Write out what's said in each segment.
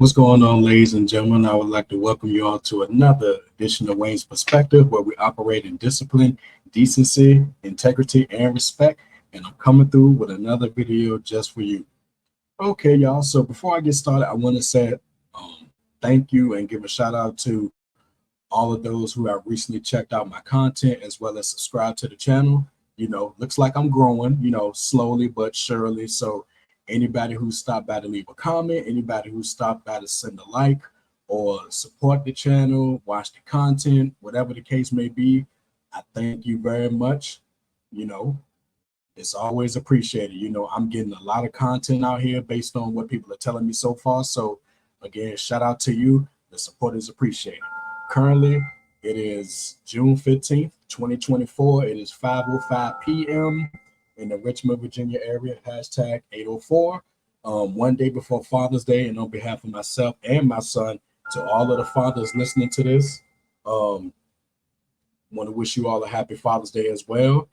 What's going on, ladies and gentlemen? I would like to welcome you all to another edition of Wayne's Perspective, where we operate in discipline, decency, integrity, and respect. And I'm coming through with another video just for you. Okay, y'all. So before I get started, I want to say thank you and give a shout out to all of those who have recently checked out my content as well as subscribed to the channel. Looks like I'm growing, slowly but surely. So anybody who stopped by to leave a comment, anybody who stopped by to send a like or support the channel, watch the content, whatever the case may be, I thank you very much. You know, it's always appreciated. I'm getting a lot of content out here based on what people are telling me so far. So again, shout out to you. The support is appreciated. Currently, it is June 15th, 2024. It is 5:05 p.m. in the Richmond, Virginia area, hashtag 804. One day before Father's Day, and on behalf of myself and my son, to all of the fathers listening to this, want to wish you all a happy Father's Day as well.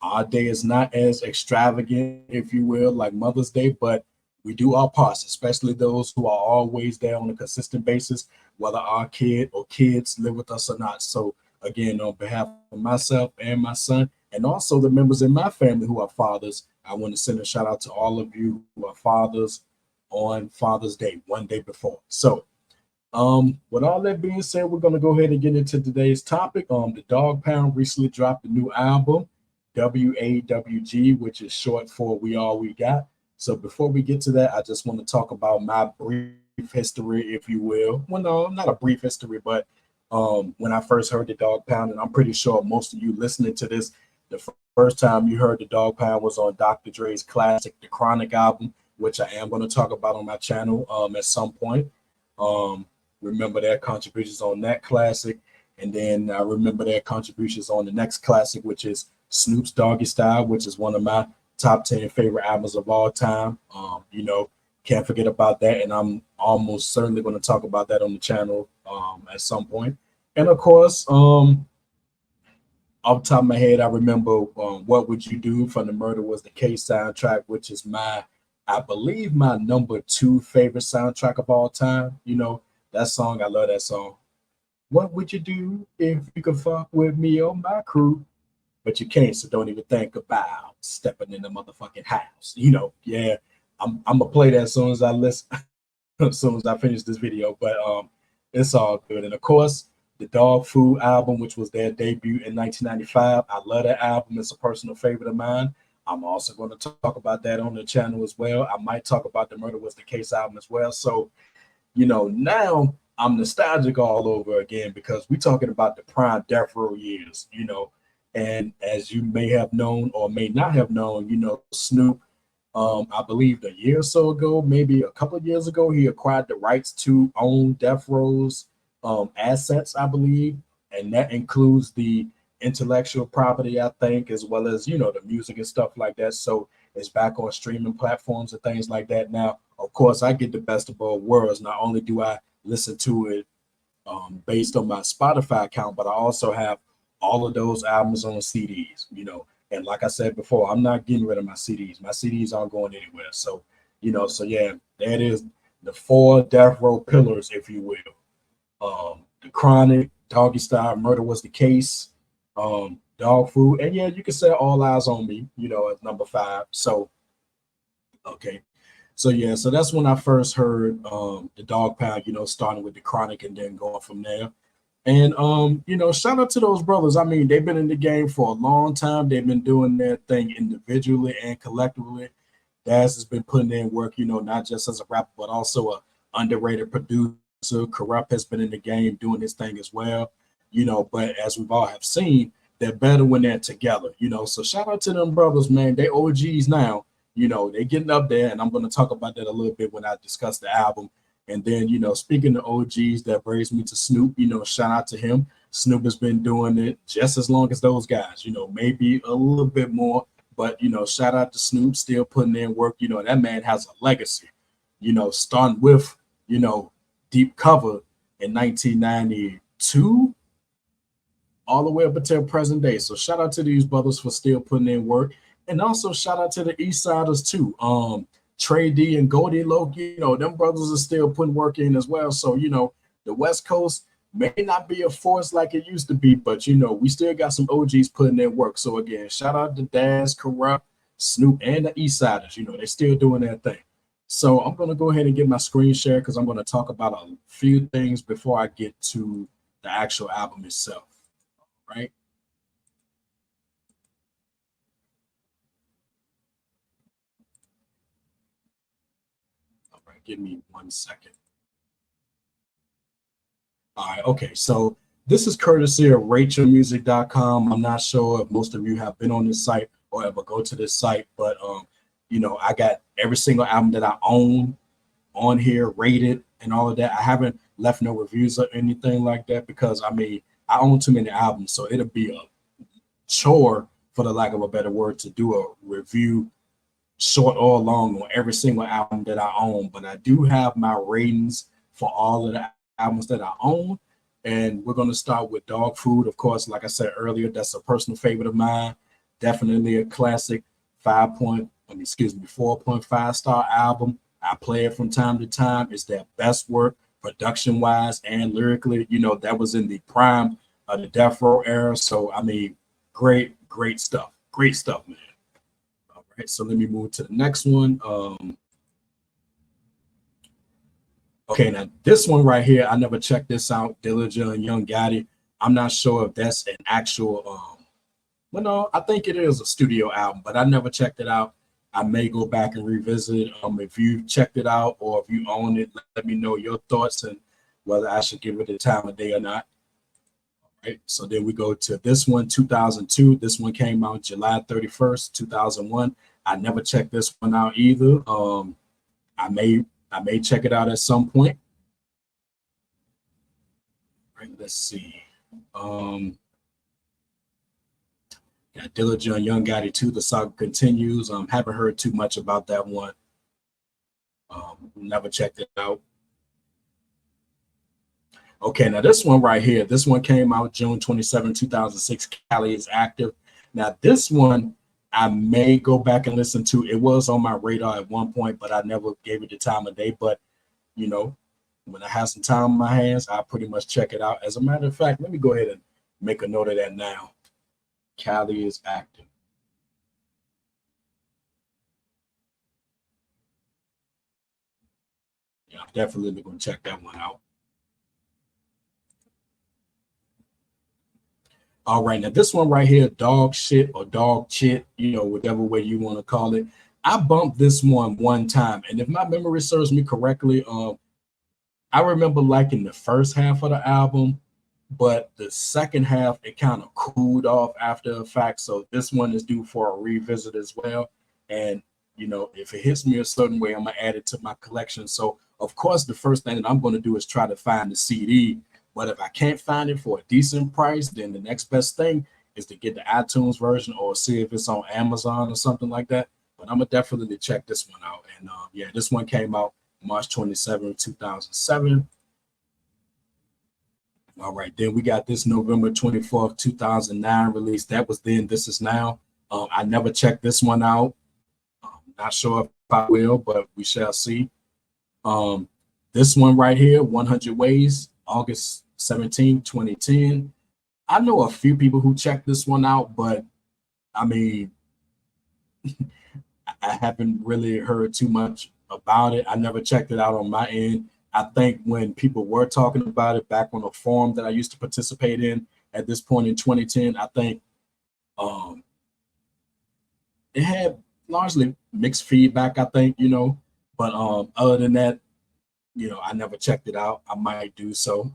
Our day is not as extravagant, if you will, like Mother's Day, but we do our parts, especially those who are always there on a consistent basis, whether our kid or kids live with us or not. So again, on behalf of myself and my son, and also the members in my family who are fathers, I want to send a shout out to all of you who are fathers on Father's Day, one day before. So with all that being said, we're going to go ahead and get into today's topic. The Dogg Pound recently dropped a new album, WAWG, which is short for We All We Got. So before we get to that, I just want to talk about my brief history, if you will. Well, no, not a brief history, but when I first heard the Dogg Pound, and I'm pretty sure most of you listening to this, the first time you heard the Dogg Pound was on Dr. Dre's classic, The Chronic album, which I am going to talk about on my channel at some point. Remember their contributions on that classic, and then I remember their contributions on the next classic, which is Snoop's Doggy Style, which is one of my top 10 favorite albums of all time. Can't forget about that, and I'm almost certainly going to talk about that on the channel at some point. And of course, off the top of my head, I remember What Would You Do from the Murder Was the Case soundtrack, which is I believe my number 2 favorite soundtrack of all time. That song, I love that song. What would you do if you could fuck with me or my crew? But you can't, so don't even think about stepping in the motherfucking house. Yeah, I'm gonna play that as soon as I listen, as soon as I finish this video. But it's all good. And of course, the Dog Food album, which was their debut in 1995. I love that album. It's a personal favorite of mine. I'm also going to talk about that on the channel as well. I might talk about the Murder Was the Case album as well. So, now I'm nostalgic all over again because we're talking about the prime death row years, and as you may have known or may not have known, Snoop, I believe a year or so ago, maybe a couple of years ago, he acquired the rights to own Death Row's assets, I believe, and that includes the intellectual property, I think, as well as the music and stuff like that. So it's back on streaming platforms and things like that now. Of course, I get the best of both worlds. Not only do I listen to it based on my Spotify account, but I also have all of those albums on CDs, And like I said before, I'm not getting rid of my CDs. My CDs aren't going anywhere. So, so yeah, that is the 4 death row pillars, if you will. The Chronic, Doggy Style, Murder Was the Case, Dog Food, and yeah, you can say All Eyes on Me, at number 5. So, okay. So yeah, so that's when I first heard the Dogg Pound, starting with the Chronic and then going from there. And shout out to those brothers. I mean, they've been in the game for a long time. They've been doing their thing individually and collectively. Daz has been putting in work, not just as a rapper, but also a underrated producer. Corrupt has been in the game doing his thing as well. But as we've all have seen, they're better when they're together. So shout out to them brothers, man. They OGs now. They're getting up there, and I'm going to talk about that a little bit when I discuss the album. And then, speaking of OGs, that brings me to Snoop. Shout out to him. Snoop has been doing it just as long as those guys, maybe a little bit more. But, shout out to Snoop, still putting in work. That man has a legacy, starting with, Deep Cover in 1992 all the way up until present day. So shout out to these brothers for still putting in work. And also shout out to the East Siders too. Trey D and Goldie Loke, them brothers are still putting work in as well. So, the West Coast may not be a force like it used to be, but we still got some OGs putting in work. So again, shout out to Daz, Corrupt, Snoop, and the East Siders. They're still doing their thing. So I'm gonna go ahead and get my screen share because I'm gonna talk about a few things before I get to the actual album itself. Right. All right, give me 1 second. All right, okay. So this is courtesy of RachelMusic.com. I'm not sure if most of you have been on this site or ever go to this site, but I got every single album that I own on here, rated and all of that. I haven't left no reviews or anything like that because I own too many albums, so it'll be a chore, for the lack of a better word, to do a review, short or long, on every single album that I own. But I do have my ratings for all of the albums that I own. And we're going to start with Dog Food. Of course, like I said earlier, that's a personal favorite of mine. Definitely a classic 4.5 star album. I play it from time to time. It's their best work, production wise and lyrically. That was in the prime of the Death Row era. So, great stuff. Great stuff, man. All right, so let me move to the next one. Okay, now this one right here, I never checked this out. Dillinger and Young Gotti. I'm not sure if that's an actual. Well, no, I think it is a studio album, but I never checked it out. I may go back and revisit it. If you checked it out or if you own it, let me know your thoughts and whether I should give it the time of day or not. All right, so then we go to this one, 2002. This one came out July 31st, 2001. I never checked this one out either. I may check it out at some point. All right, let's see. Got Dillinger and Young Gotti 2. The saga continues. Haven't heard too much about that one. Never checked it out. Okay, now this one right here. This one came out June 27, 2006. Cali is active. Now this one I may go back and listen to. It was on my radar at one point, but I never gave it the time of day. But when I have some time on my hands, I pretty much check it out. As a matter of fact, let me go ahead and make a note of that now. Cali is active. Yeah, I'm definitely going to check that one out. All right, now this one right here, Dog Shit or Dog Chit, whatever way you want to call it. I bumped this one time, and if my memory serves me correctly, I remember liking the first half of the album, but the second half it kind of cooled off after the fact. So this one is due for a revisit as well. And if it hits me a certain way, I'm gonna add it to my collection. So of course, the first thing that I'm going to do is try to find the CD. But if I can't find it for a decent price, then the next best thing is to get the iTunes version or see if it's on Amazon or something like that. But I'm gonna definitely check this one out. And yeah, this one came out March 27, 2007. All right, then we got this November 24th, 2009 release. That was Then, This Is Now. I never checked this one out. Not sure if I will, but we shall see. This one right here, 100 Ways, August 17, 2010. I know a few people who checked this one out, but I haven't really heard too much about it. I never checked it out on my end. I think when people were talking about it back on a forum that I used to participate in at this point in 2010, I think it had largely mixed feedback, I think, but other than that, I never checked it out. I might do so.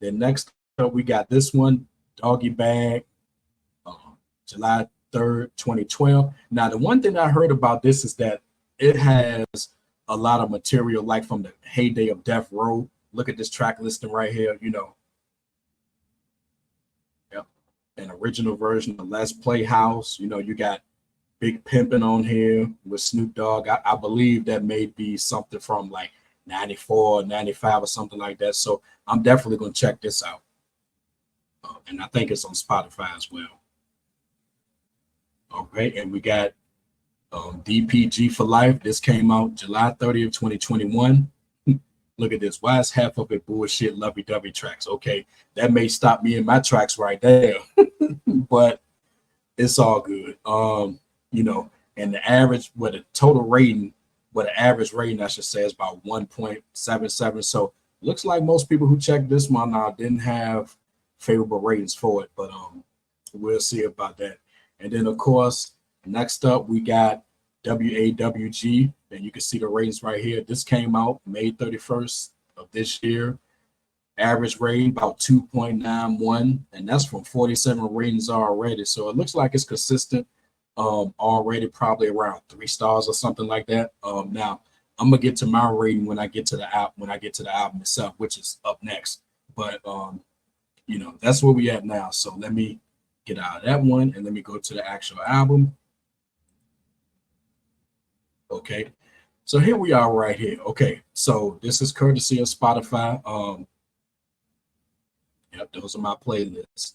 Then next up, we got this one, Doggy Bag, July 3rd, 2012. Now, the one thing I heard about this is that it has a lot of material like from the heyday of Death Row. Look at this track listing right here, Yep. An original version of Let's Play House. You got Big Pimpin' on here with Snoop Dogg. I believe that may be something from like 94, 95 or something like that. So I'm definitely going to check this out. And I think it's on Spotify as well. Okay, and we got DPG for Life. This came out July 30th, 2021. Look at this. Why is half of it bullshit lovey-dovey tracks? Okay, that may stop me in my tracks right there, but it's all good. You know, and the average, what a total rating, what an average rating, I should say, is about 1.77. So looks like most people who checked this one out didn't have favorable ratings for it, but we'll see about that. And then, of course, next up, we got WAWG, and you can see the ratings right here. This came out May 31st of this year. Average rating about 2.91, and that's from 47 ratings already. So it looks like it's consistent already, probably around 3 stars or something like that. Now I'm gonna get to my rating when I get to the album itself, which is up next. But you know, that's where we at now. So let me get out of that one and let me go to the actual album. Okay, so here we are right here. Okay, so this is courtesy of Spotify. Yep, those are my playlists.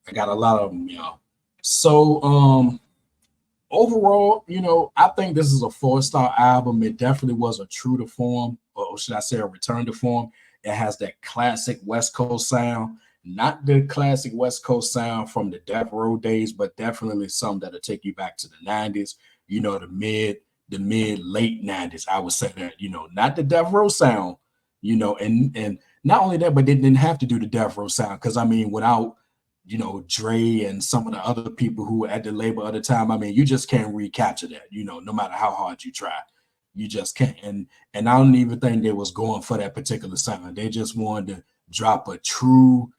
I got a lot of them, y'all. So overall, you know, I think this is a 4-star album. It definitely was a true to form, or should I say a return to form. It has that classic West Coast sound, not the classic West Coast sound from the Death Row days, but definitely some that'll take you back to the 90s, you know, the mid late 90s. I would say that, you know, not the Death Row sound, you know, and not only that, but they didn't have to do the Death Row sound, because I mean, without, you know, Dre and some of the other people who were at the label at the time, I mean, you just can't recapture that, you know, no matter how hard you try, you just can't. And I don't even think they was going for that particular sound. They just wanted to drop a true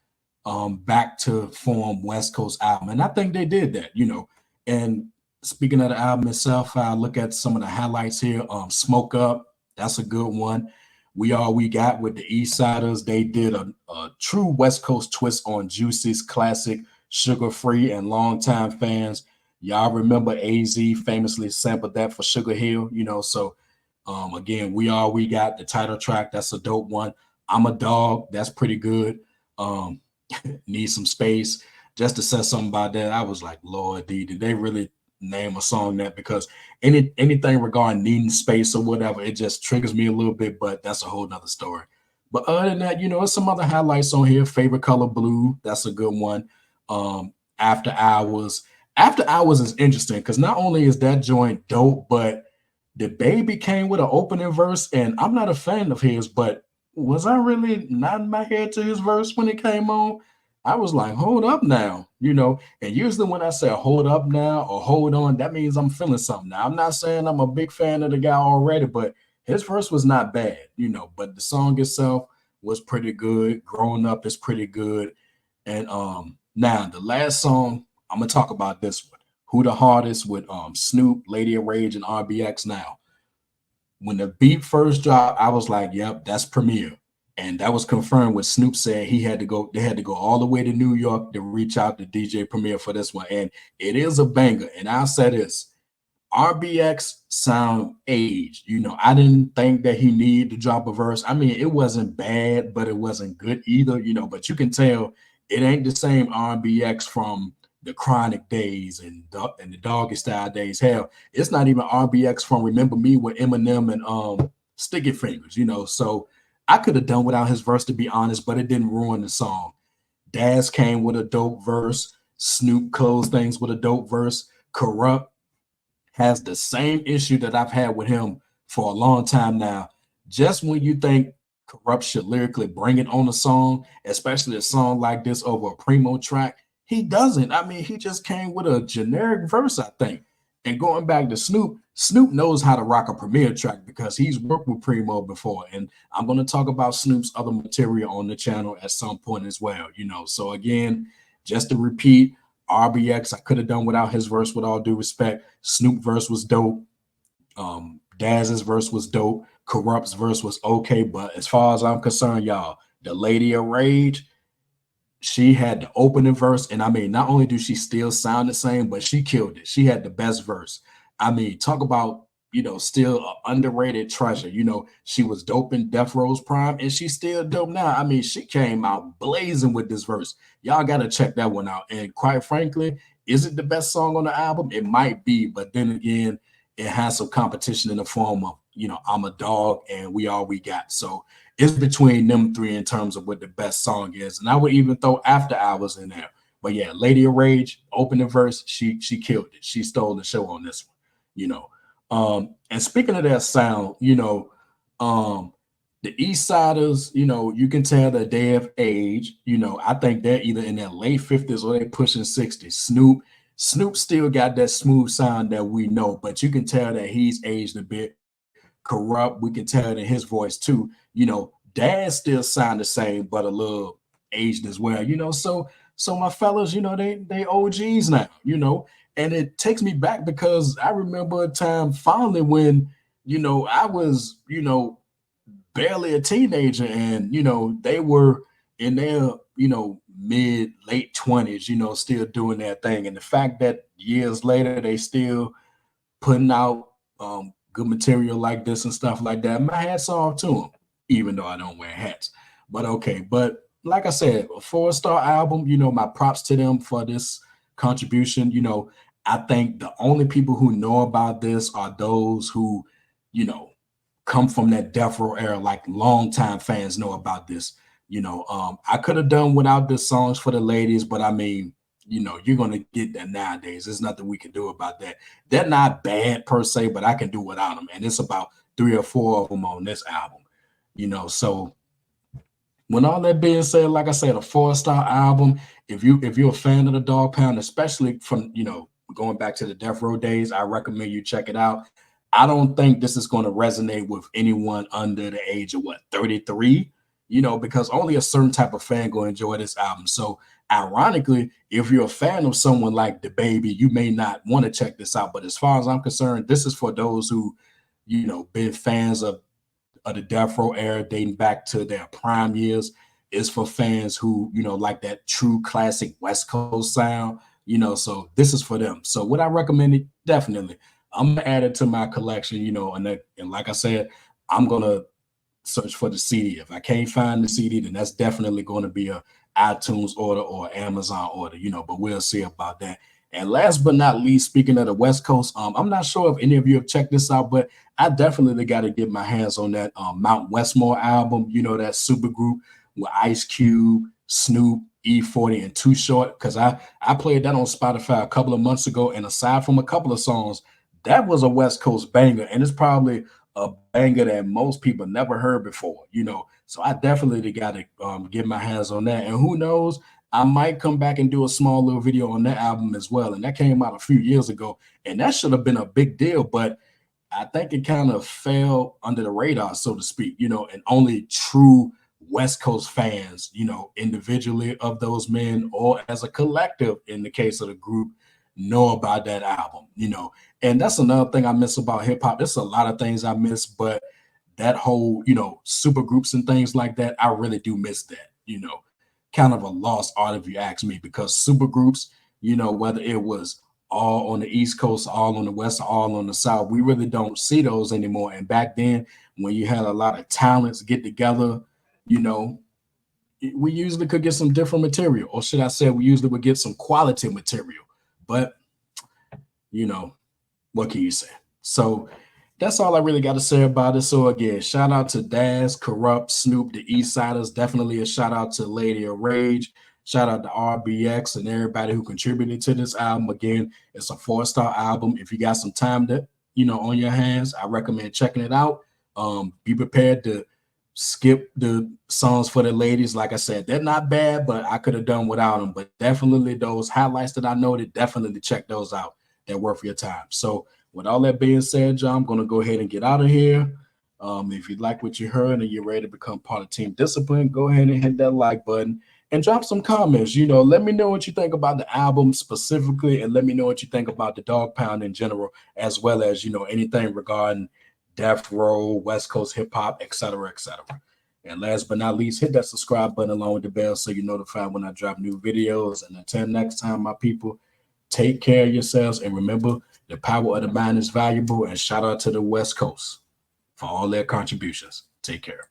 back to form West Coast album, and I think they did that, you know. And speaking of the album itself, I look at some of the highlights here. Smoke Up, that's a good one. We All We Got with the East Siders. They did a true West Coast twist on Juicy's classic Sugar Free, and longtime fans, y'all remember AZ famously sampled that for Sugar Hill, you know. So again, We All We Got, the title track, that's a dope one. I'm a Dog, that's pretty good. Need Some Space, just to say something about that. I was like, Lord D, did they really name a song that? Because anything regarding needing space or whatever, it just triggers me a little bit, but that's a whole nother story. But other than that, you know, there's some other highlights on here. Favorite Color Blue, that's a good one. After Hours is interesting because not only is that joint dope, but the Baby came with an opening verse, and I'm not a fan of his, but was I really nodding my head to his verse when it came on? I was like, hold up now, you know. And usually when I say hold up now or hold on, that means I'm feeling something. Now, I'm not saying I'm a big fan of the guy already, but his verse was not bad, you know. But the song itself was pretty good. Growing Up is pretty good. And now the last song, I'm gonna talk about this one. Who the Hardest with Snoop, Lady of Rage, and RBX. Now, when the beat first dropped, I was like, yep, that's Premier. And that was confirmed when Snoop said they had to go all the way to New York to reach out to DJ Premier for this one. And it is a banger. And I'll say this, RBX sound aged. You know, I didn't think that he needed to drop a verse. I mean, it wasn't bad, but it wasn't good either, you know, but you can tell it ain't the same RBX from the Chronic days and the Doggy Style days. Hell, it's not even RBX from Remember Me with Eminem and Sticky Fingers, you know. So I could have done without his verse, to be honest, but it didn't ruin the song. Daz came with a dope verse. Snoop closed things with a dope verse. Corrupt has the same issue that I've had with him for a long time now. Just when you think Corrupt should lyrically bring it on a song, especially a song like this over a Primo track, he doesn't. I mean, he just came with a generic verse, I think. And going back to Snoop, Snoop knows how to rock a Premier track because he's worked with Primo before. And I'm going to talk about Snoop's other material on the channel at some point as well, you know. So again, just to repeat, RBX, I could have done without his verse, with all due respect. Snoop verse was dope. Daz's verse was dope. Corrupt's verse was okay. But as far as I'm concerned, y'all, the Lady of Rage, she had the opening verse, and I mean, not only do she still sound the same, but she killed it. She had the best verse. I mean, talk about, you know, still an underrated treasure. You know, she was dope in Death Row's prime, and she's still dope now. I mean, she came out blazing with this verse. Y'all got to check that one out. And quite frankly, is it the best song on the album? It might be, but then again, it has some competition in the form of, I'm a Dog and We All We Got. So it's between them three in terms of what the best song is. And I would even throw After Hours in there. But yeah, Lady of Rage, opening verse, she killed it. She stole the show on this one. And speaking of that sound, the East Siders, you can tell that they have aged. I think they're either in their late 50s or they're pushing 60. Snoop still got that smooth sound that we know, but you can tell that he's aged a bit. Corrupt, we can tell it in his voice too. Dad still sound the same, but a little aged as well. So my fellas, they OGs now. And it takes me back because I remember a time fondly when I was barely a teenager, and they were in their mid late 20s, still doing their thing. And the fact that years later they still putting out good material like this and stuff like that, my hats off to them, even though I don't wear hats. But okay, but like I said, a 4-star album. My props to them for this contribution. I think the only people who know about this are those who come from that Death Row era, like longtime fans know about this. I could have done without the songs for the ladies, but I mean, you're going to get that nowadays. There's nothing we can do about that. They're not bad per se, but I can do without them. And it's about 3 or 4 of them on this album. So when all that being said, like I said, a 4-star album. If you're a fan of the Dogg Pound, especially from going back to the Death Row days, I recommend you check it out. I don't think this is going to resonate with anyone under the age of 33, because only a certain type of fan going to enjoy this album. So ironically, if you're a fan of someone like DaBaby, you may not want to check this out. But as far as I'm concerned, this is for those who, been fans of the Death Row era dating back to their prime years. It's for fans who, like that true classic West Coast sound, so this is for them. So would I recommend it? Definitely. I'm gonna add it to my collection, and like I said, I'm gonna search for the CD. If I can't find the CD, then that's definitely going to be a iTunes order or Amazon order, but we'll see about that. And last but not least, speaking of the West Coast, I'm not sure if any of you have checked this out, but I definitely got to get my hands on that Mount Westmore album, that super group with Ice Cube, Snoop, E40, and Too Short, because I played that on Spotify a couple of months ago, and aside from a couple of songs, that was a West Coast banger, and it's probably a banger that most people never heard before, So I definitely got to get my hands on that. And who knows, I might come back and do a small little video on that album as well. And that came out a few years ago, and that should have been a big deal, but I think it kind of fell under the radar, so to speak, and only true West Coast fans, individually of those men or as a collective in the case of the group, know about that album, And that's another thing I miss about hip hop. There's a lot of things I miss, but that whole, super groups and things like that, I really do miss that, kind of a lost art if you ask me, because super groups, whether it was all on the East Coast, all on the West, all on the South, we really don't see those anymore. And back then, when you had a lot of talents get together, we usually could get some different material, or should I say, we usually would get some quality material. But what can you say? So that's all I really got to say about it. So again, shout out to Daz, Corrupt, Snoop, the East Siders. Definitely a shout out to Lady of Rage. Shout out to RBX and everybody who contributed to this album. Again, it's a 4-star album. If you got some time to, on your hands, I recommend checking it out. Be prepared to skip the songs for the ladies. Like I said, they're not bad, but I could have done without them. But definitely those highlights that I noted, definitely check those out. They're worth your time. So with all that being said, John, I'm going to go ahead and get out of here. If you like what you heard and you're ready to become part of Team Discipline, go ahead and hit that like button and drop some comments. Let me know what you think about the album specifically, and let me know what you think about the Dogg Pound in general, as well as, anything regarding Death Row, West Coast hip hop, etc., etc. And last but not least, hit that subscribe button along with the bell so you're notified when I drop new videos. And until next time, my people, take care of yourselves, and remember, the power of the mind is valuable. And shout out to the West Coast for all their contributions. Take care.